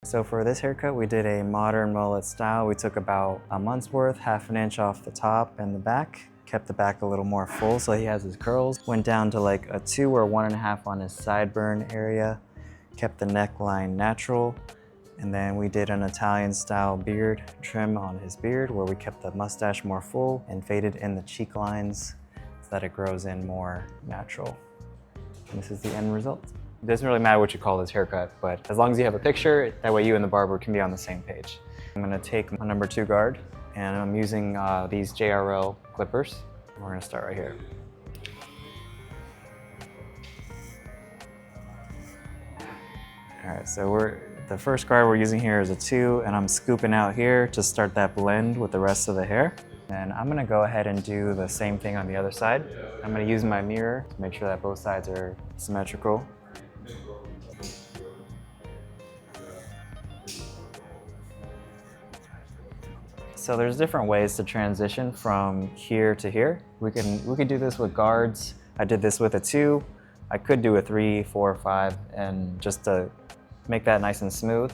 So for this haircut, we did a modern mullet style. We took about a month's worth, half an inch off the top and the back, kept the back a little more full so he has his curls. Went down to like a 2 or 1.5 on his sideburn area, kept the neckline natural. And then we did an Italian style beard trim on his beard where we kept the mustache more full and faded in the cheek lines so that it grows in more natural. And this is the end result. It doesn't really matter what you call this haircut, but as long as you have a picture, that way you and the barber can be on the same page. I'm gonna take my number 2 guard and I'm using these JRL clippers. We're gonna start right here. All right, so the first guard we're using here is a 2, and I'm scooping out here to start that blend with the rest of the hair. And I'm gonna go ahead and do the same thing on the other side. I'm gonna use my mirror to make sure that both sides are symmetrical. So there's different ways to transition from here to here. We could do this with guards. I did this with a 2. I could do a 3, 4, 5, and just to make that nice and smooth.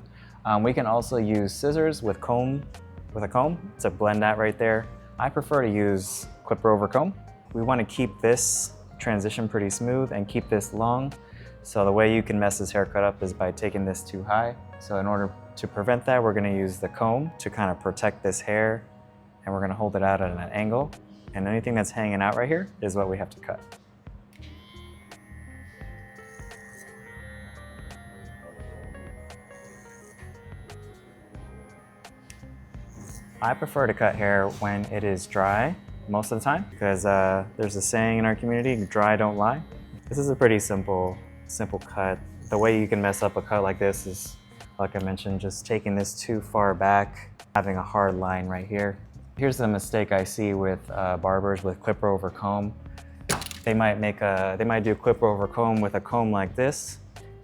We can also use scissors with a comb to blend that right there. I prefer to use clipper over comb. We want to keep this transition pretty smooth and keep this long. So the way you can mess this haircut up is by taking this too high. So in order to prevent that, we're going to use the comb to kind of protect this hair, and we're going to hold it out at an angle. And anything that's hanging out right here is what we have to cut. I prefer to cut hair when it is dry most of the time because there's a saying in our community, dry don't lie. This is a pretty simple cut. The way you can mess up a cut like this is, like I mentioned, just taking this too far back, having a hard line right here. Here's the mistake I see with barbers with clipper over comb. They might do clipper over comb with a comb like this.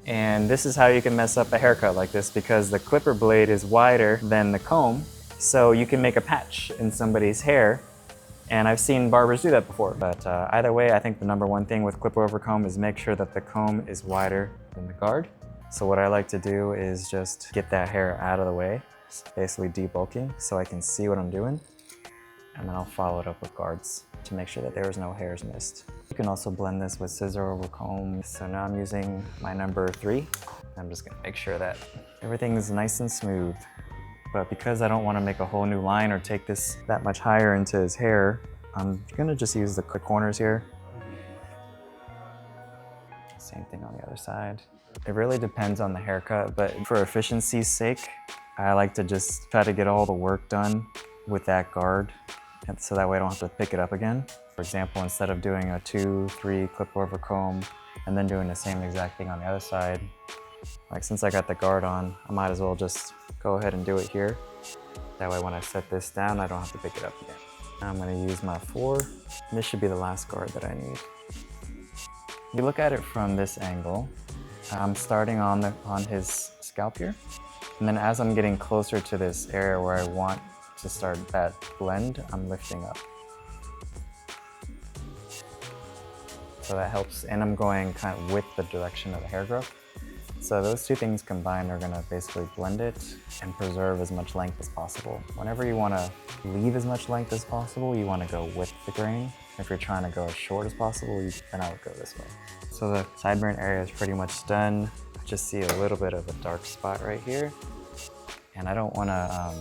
And this is how you can mess up a haircut like this because the clipper blade is wider than the comb. So you can make a patch in somebody's hair. And I've seen barbers do that before. But either way, I think the number 1 thing with clipper over comb is make sure that the comb is wider than the guard. So what I like to do is just get that hair out of the way, basically debulking so I can see what I'm doing. And then I'll follow it up with guards to make sure that there's no hairs missed. You can also blend this with scissor over comb. So now I'm using my number 3. I'm just gonna make sure that everything is nice and smooth. But because I don't want to make a whole new line or take this that much higher into his hair, I'm gonna just use the corners here. Same thing on the other side. It really depends on the haircut, but for efficiency's sake, I like to just try to get all the work done with that guard, and so that way I don't have to pick it up again. For example, instead of doing a 2, 3 clip over comb and then doing the same exact thing on the other side, like since I got the guard on, I might as well just go ahead and do it here. That way when I set this down, I don't have to pick it up again. Now I'm gonna use my 4. This should be the last guard that I need. If you look at it from this angle, I'm starting on his scalp here. And then as I'm getting closer to this area where I want to start that blend, I'm lifting up. So that helps, and I'm going kind of with the direction of the hair growth. So those 2 things combined are gonna basically blend it and preserve as much length as possible. Whenever you wanna leave as much length as possible, you wanna go with the grain. If you're trying to go as short as possible, then I would go this way. So the sideburn area is pretty much done. I just see a little bit of a dark spot right here. And I don't wanna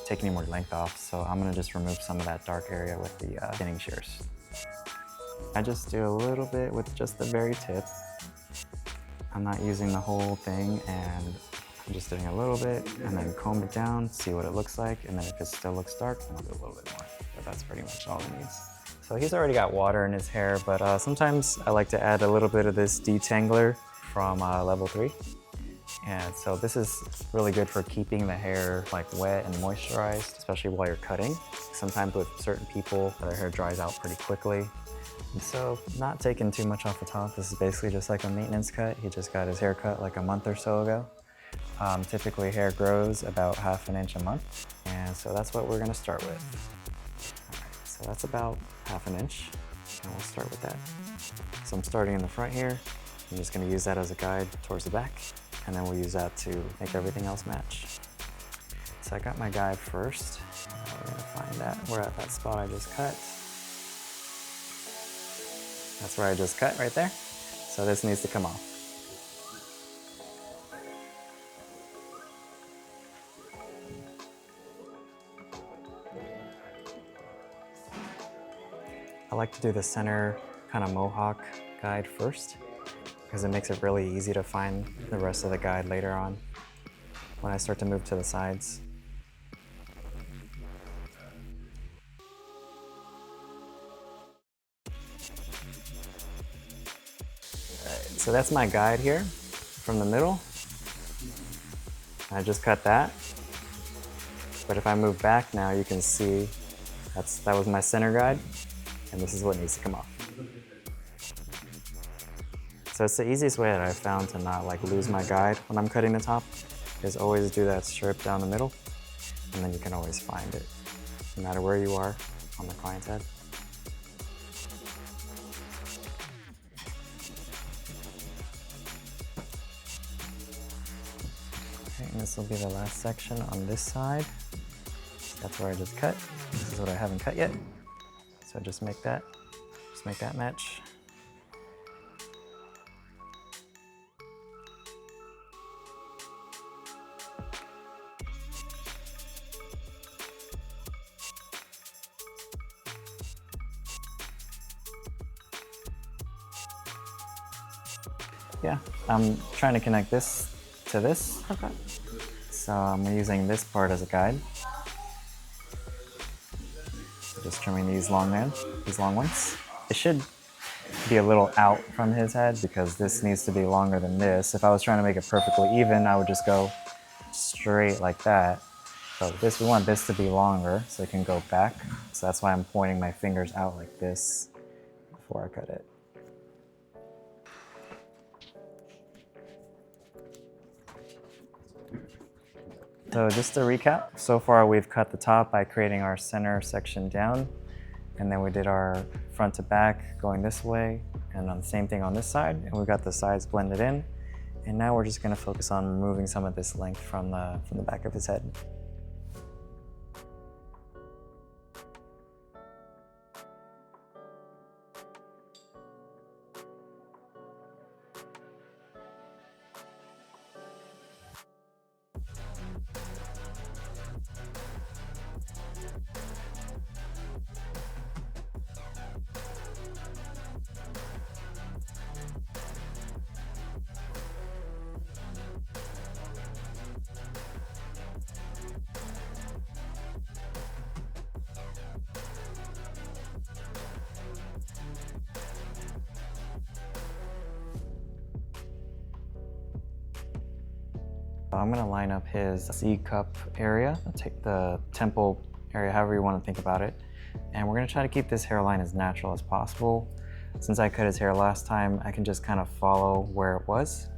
take any more length off, so I'm gonna just remove some of that dark area with the thinning shears. I just do a little bit with just the very tip. I'm not using the whole thing, and I'm just doing a little bit and then comb it down, see what it looks like, and then if it still looks dark, then I'll do a little bit more. But that's pretty much all it needs. So he's already got water in his hair, but sometimes I like to add a little bit of this detangler from level 3. And so this is really good for keeping the hair like wet and moisturized, especially while you're cutting. Sometimes with certain people, their hair dries out pretty quickly. And so not taking too much off the top. This is basically just like a maintenance cut. He just got his hair cut like a month or so ago. Typically hair grows about half an inch a month. And so that's what we're gonna start with. All right, so that's about half an inch. And we'll start with that. So I'm starting in the front here. I'm just gonna use that as a guide towards the back. and then we'll use that to make everything else match. So I got my guide first. We're gonna find that. We're at that spot I just cut. That's where I just cut right there. So this needs to come off. I like to do the center kind of mohawk guide first because it makes it really easy to find the rest of the guide later on when I start to move to the sides. So that's my guide here from the middle. I just cut that. But if I move back now, you can see that was my center guide, and this is what needs to come off. So it's the easiest way that I've found to not like lose my guide when I'm cutting the top, is always do that strip down the middle, and then you can always find it, no matter where you are on the client's head. And this will be the last section on this side. That's where I just cut. This is what I haven't cut yet. So just make that match. Yeah, I'm trying to connect this to this. Okay. So I'm using this part as a guide. So just trimming these long ones. It should be a little out from his head because this needs to be longer than this. If I was trying to make it perfectly even, I would just go straight like that. But we want this to be longer so it can go back. So that's why I'm pointing my fingers out like this before I cut it. So just to recap, so far we've cut the top by creating our center section down, and then we did our front to back going this way, and on the same thing on this side, and we got the sides blended in. And now we're just gonna focus on removing some of this length from the back of his head. I'm gonna line up his C-cup area, take the temple area, however you want to think about it. And we're gonna try to keep this hairline as natural as possible. Since I cut his hair last time, I can just kind of follow where it was.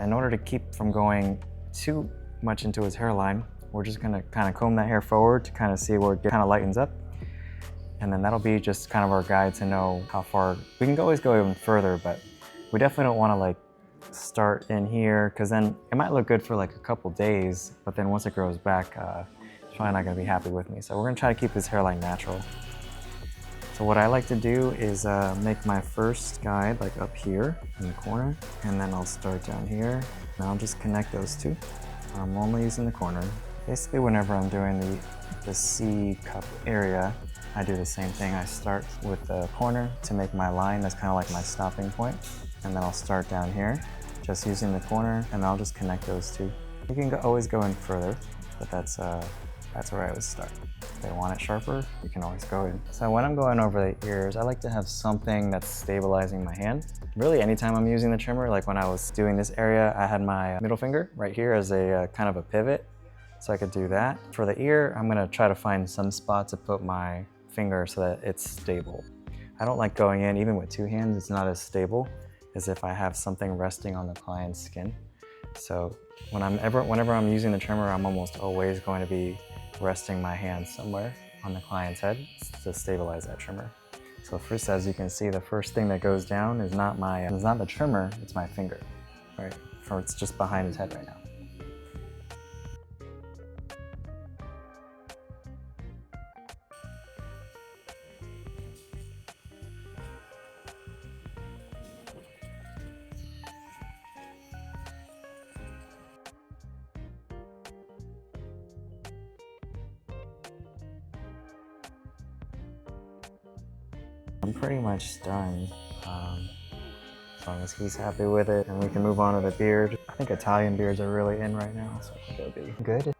In order to keep from going too much into his hairline, we're just gonna kind of comb that hair forward to kind of see where it kind of lightens up. And then that'll be just kind of our guide to know how far. We can always go even further, but we definitely don't want to like start in here, because then it might look good for like a couple days, but then once it grows back, it's probably not going to be happy with me. So we're going to try to keep his hairline natural. So what I like to do is make my first guide like up here in the corner, and then I'll start down here, and I'll just connect those two. I'm only using the corner. Basically, whenever I'm doing the C cup area, I do the same thing. I start with the corner to make my line. That's kind of like my stopping point. And then I'll start down here, just using the corner, and I'll just connect those two. You can always go in further, but that's where I would start. If they want it sharper, you can always go in. So when I'm going over the ears, I like to have something that's stabilizing my hand. Really, anytime I'm using the trimmer, like when I was doing this area, I had my middle finger right here as a kind of a pivot, so I could do that. For the ear, I'm gonna try to find some spot to put my finger so that it's stable. I don't like going in, even with two hands, it's not as stable as if I have something resting on the client's skin. So whenever I'm using the trimmer, I'm almost always going to be resting my hand somewhere on the client's head to stabilize that trimmer. So first, as you can see, the first thing that goes down is not the trimmer, it's my finger. Right? or it's just behind his head right now. I'm pretty much done, as long as he's happy with it, and we can move on to the beard. I think Italian beards are really in right now, so I think it'll be good.